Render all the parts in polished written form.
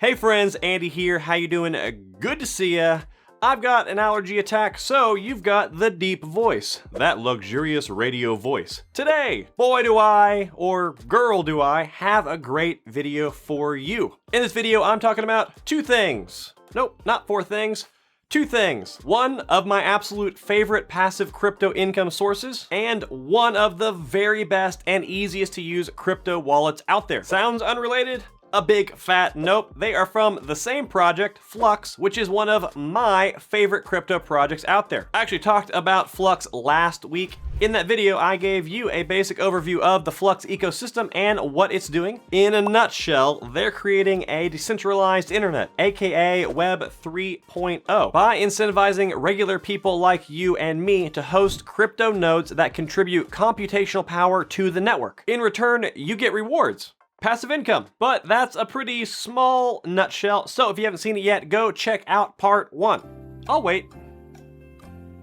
Hey friends, Andy here. How you doing? Good to see ya. I've got an allergy attack, so you've got the deep voice, that luxurious radio voice. Today, boy do I, or girl do I, have a great video for you. In this video, I'm talking about two things. Nope, not four things. Two things. One of my absolute favorite passive crypto income sources, and one of the very best and easiest to use crypto wallets out there. Sounds unrelated? A big fat nope. They are from the same project, Flux, which is one of my favorite crypto projects out there. I actually talked about Flux last week. In that video, I gave you a basic overview of the Flux ecosystem and what it's doing. In a nutshell, they're creating a decentralized internet, aka Web 3.0, by incentivizing regular people like you and me to host crypto nodes that contribute computational power to the network. In return, you get rewards. Passive income. But that's a pretty small nutshell, so if you haven't seen it yet, go check out part 1. I'll wait.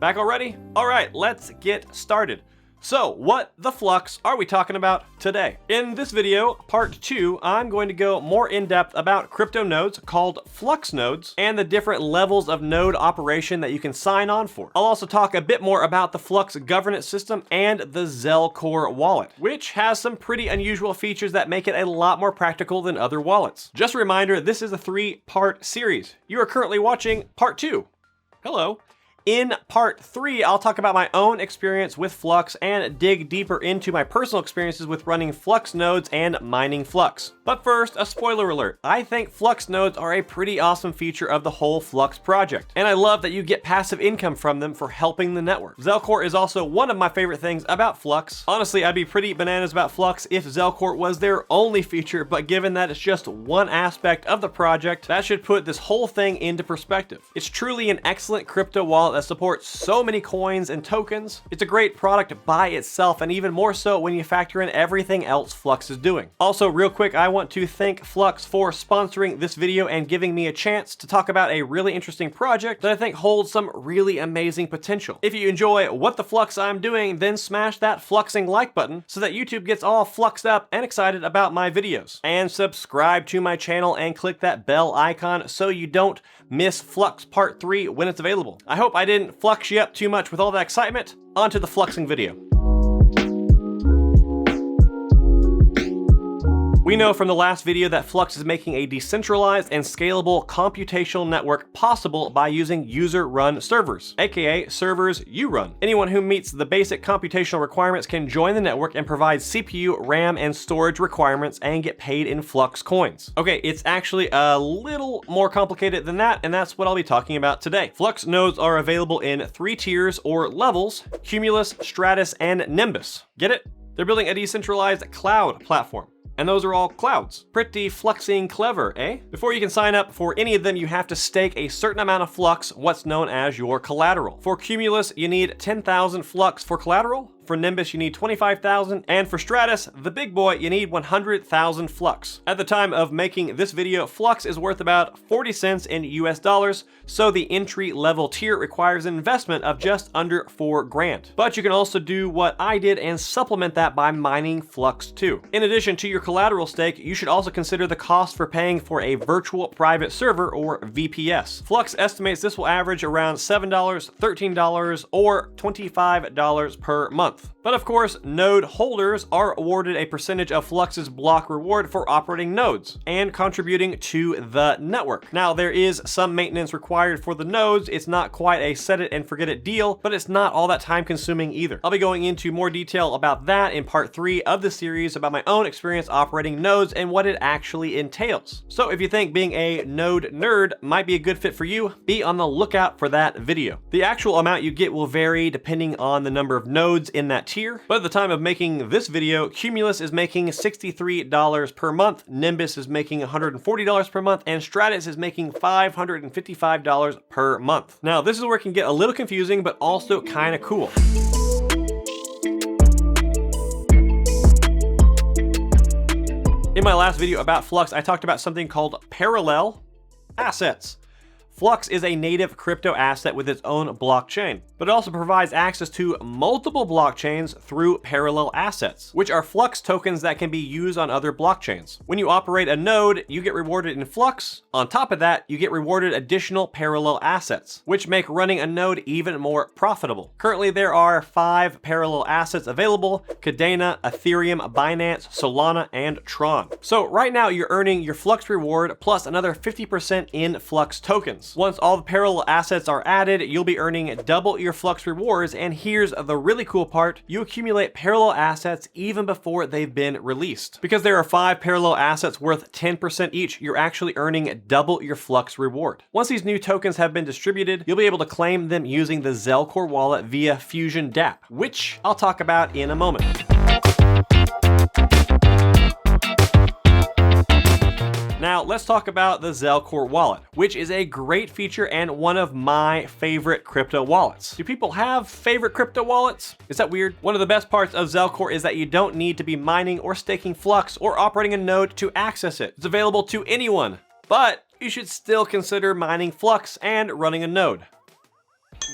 Back already? Alright, let's get started. So, what the flux are we talking about today? In this video, part 2, I'm going to go more in depth about crypto nodes called Flux Nodes and the different levels of node operation that you can sign on for. I'll also talk a bit more about the Flux governance system and the Zelcore Wallet, which has some pretty unusual features that make it a lot more practical than other wallets. Just a reminder, this is a 3-part series. You are currently watching part 2. Hello. In part 3, I'll talk about my own experience with Flux and dig deeper into my personal experiences with running Flux nodes and mining Flux. But first, a spoiler alert. I think Flux nodes are a pretty awesome feature of the whole Flux project, and I love that you get passive income from them for helping the network. Zelcore is also one of my favorite things about Flux. Honestly, I'd be pretty bananas about Flux if Zelcore was their only feature, but given that it's just one aspect of the project, that should put this whole thing into perspective. It's truly an excellent crypto wallet that supports so many coins and tokens. It's a great product by itself, and even more so when you factor in everything else Flux is doing. Also, real quick, I want to thank Flux for sponsoring this video and giving me a chance to talk about a really interesting project that I think holds some really amazing potential. If you enjoy what the Flux I'm doing, then smash that fluxing like button so that YouTube gets all fluxed up and excited about my videos. And subscribe to my channel and click that bell icon so you don't miss Flux Part 3 when it's available. I hope I didn't flux you up too much with all that excitement. On to the fluxing video. We know from the last video that Flux is making a decentralized and scalable computational network possible by using user-run servers, aka servers you run. Anyone who meets the basic computational requirements can join the network and provide CPU, RAM, and storage requirements and get paid in Flux coins. Okay, it's actually a little more complicated than that, and that's what I'll be talking about today. Flux nodes are available in 3 tiers or levels: Cumulus, Stratus, and Nimbus. Get it? They're building a decentralized cloud platform. And those are all clouds. Pretty fluxing clever, eh? Before you can sign up for any of them, you have to stake a certain amount of Flux, what's known as your collateral. For Cumulus, you need 10,000 Flux for collateral. For Nimbus, you need 25,000, and for Stratus, the big boy, you need 100,000 Flux. At the time of making this video, Flux is worth about 40 cents in US dollars, so the entry-level tier requires an investment of just under 4 grand. But you can also do what I did and supplement that by mining Flux too. In addition to your collateral stake, you should also consider the cost for paying for a virtual private server, or VPS. Flux estimates this will average around $7, $13, or $25 per month. But of course, node holders are awarded a percentage of Flux's block reward for operating nodes and contributing to the network. Now, there is some maintenance required for the nodes. It's not quite a set it and forget it deal, but it's not all that time consuming either. I'll be going into more detail about that in part 3 of the series about my own experience operating nodes and what it actually entails. So if you think being a node nerd might be a good fit for you, be on the lookout for that video. The actual amount you get will vary depending on the number of nodes in that tier, but at the time of making this video, Cumulus is making $63 per month, Nimbus is making $140 per month, and Stratus is making $555 per month. Now, this is where it can get a little confusing, but also kind of cool. In my last video about Flux, I talked about something called parallel assets. Flux is a native crypto asset with its own blockchain, but it also provides access to multiple blockchains through parallel assets, which are Flux tokens that can be used on other blockchains. When you operate a node, you get rewarded in Flux. On top of that, you get rewarded additional parallel assets, which make running a node even more profitable. Currently, there are 5 parallel assets available: Cadena, Ethereum, Binance, Solana, and Tron. So right now, you're earning your Flux reward plus another 50% in Flux tokens. Once all the parallel assets are added, you'll be earning double your Flux rewards, and here's the really cool part: you accumulate parallel assets even before they've been released. Because there are 5 parallel assets worth 10% each, you're actually earning double your Flux reward. Once these new tokens have been distributed, you'll be able to claim them using the Zelcore Wallet via Fusion Dapp, which I'll talk about in a moment. Now, let's talk about the Zelcore Wallet, which is a great feature and one of my favorite crypto wallets. Do people have favorite crypto wallets? Is that weird? One of the best parts of Zelcore is that you don't need to be mining or staking Flux or operating a node to access it. It's available to anyone, but you should still consider mining Flux and running a node.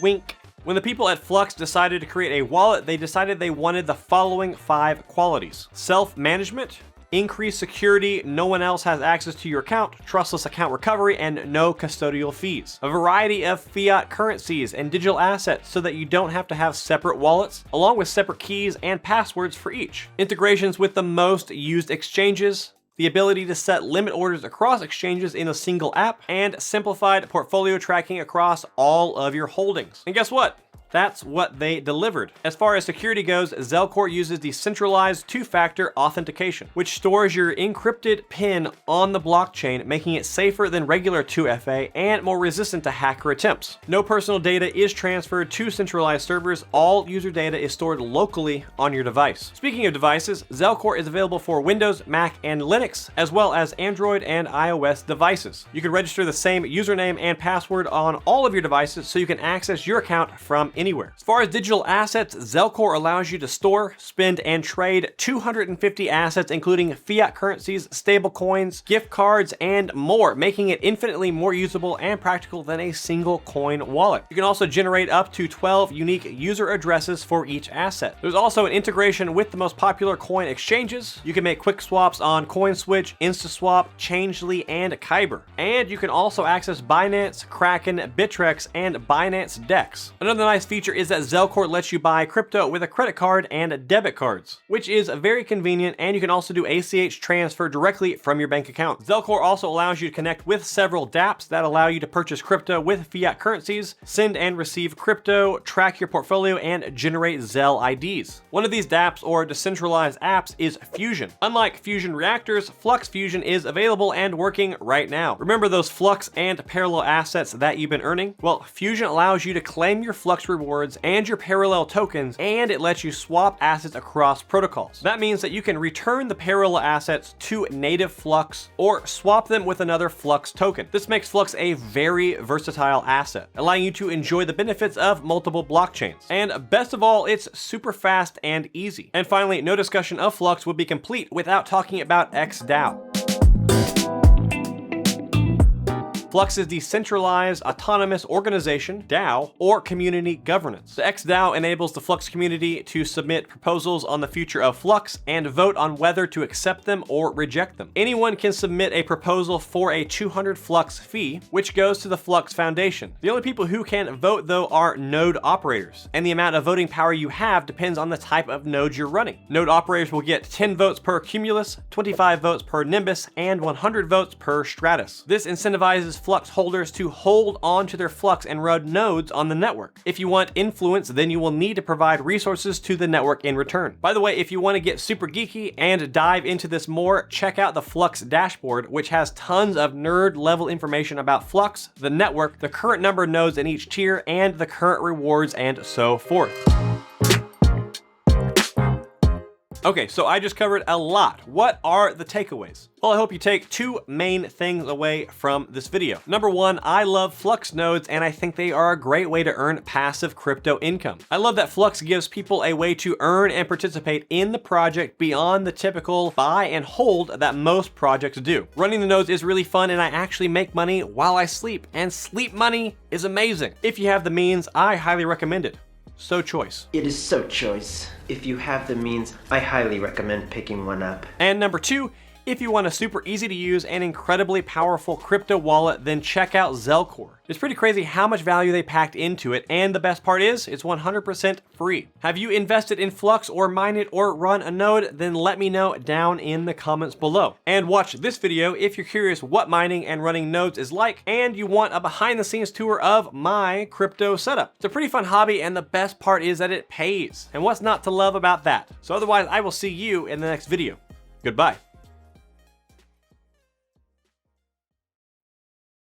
Wink. When the people at Flux decided to create a wallet, they decided they wanted the following 5 qualities: self-management, increased security, no one else has access to your account, trustless account recovery, and no custodial fees. A variety of fiat currencies and digital assets so that you don't have to have separate wallets, along with separate keys and passwords for each. Integrations with the most used exchanges, the ability to set limit orders across exchanges in a single app, and simplified portfolio tracking across all of your holdings. And guess what? That's what they delivered. As far as security goes, Zelcore uses decentralized 2-factor authentication, which stores your encrypted PIN on the blockchain, making it safer than regular 2FA and more resistant to hacker attempts. No personal data is transferred to centralized servers. All user data is stored locally on your device. Speaking of devices, Zelcore is available for Windows, Mac, and Linux, as well as Android and iOS devices. You can register the same username and password on all of your devices so you can access your account from anywhere. As far as digital assets, Zelcore allows you to store, spend, and trade 250 assets, including fiat currencies, stable coins, gift cards, and more, making it infinitely more usable and practical than a single coin wallet. You can also generate up to 12 unique user addresses for each asset. There's also an integration with the most popular coin exchanges. You can make quick swaps on CoinSwitch, InstaSwap, Changely, and Kyber. And you can also access Binance, Kraken, Bittrex, and Binance DEX. Another nice feature is that Zelcore lets you buy crypto with a credit card and debit cards, which is very convenient, and you can also do ACH transfer directly from your bank account. Zelcore also allows you to connect with several dApps that allow you to purchase crypto with fiat currencies, send and receive crypto, track your portfolio, and generate Zel IDs. One of these dApps, or decentralized apps, is Fusion. Unlike Fusion Reactors, Flux Fusion is available and working right now. Remember those Flux and parallel assets that you've been earning? Well, Fusion allows you to claim your Flux rewards and your parallel tokens, and it lets you swap assets across protocols. That means that you can return the parallel assets to native Flux or swap them with another Flux token. This makes Flux a very versatile asset, allowing you to enjoy the benefits of multiple blockchains. And best of all, it's super fast and easy. And finally, no discussion of Flux would be complete without talking about XDAO. Flux's decentralized autonomous organization, DAO, or community governance. The XDAO enables the Flux community to submit proposals on the future of Flux and vote on whether to accept them or reject them. Anyone can submit a proposal for a 200 Flux fee, which goes to the Flux Foundation. The only people who can vote, though, are node operators, and the amount of voting power you have depends on the type of node you're running. Node operators will get 10 votes per Cumulus, 25 votes per Nimbus, and 100 votes per Stratus. This incentivizes Flux holders to hold on to their Flux and run nodes on the network. If you want influence, then you will need to provide resources to the network in return. By the way, if you want to get super geeky and dive into this more, check out the Flux dashboard, which has tons of nerd level information about Flux, the network, the current number of nodes in each tier, and the current rewards, and so forth. Okay, so I just covered a lot. What are the takeaways? Well, I hope you take two main things away from this video. Number one, I love Flux Nodes, and I think they are a great way to earn passive crypto income. I love that Flux gives people a way to earn and participate in the project beyond the typical buy and hold that most projects do. Running the nodes is really fun, and I actually make money while I sleep, and sleep money is amazing. If you have the means, I highly recommend it. So choice. It is so choice. If you have the means, I highly recommend picking one up. And number two, if you want a super easy to use and incredibly powerful crypto wallet, then check out Zelcore. It's pretty crazy how much value they packed into it, and the best part is, it's 100% free. Have you invested in Flux or mined it or run a node? Then let me know down in the comments below. And watch this video if you're curious what mining and running nodes is like, and you want a behind the scenes tour of my crypto setup. It's a pretty fun hobby, and the best part is that it pays. And what's not to love about that? So otherwise, I will see you in the next video. Goodbye.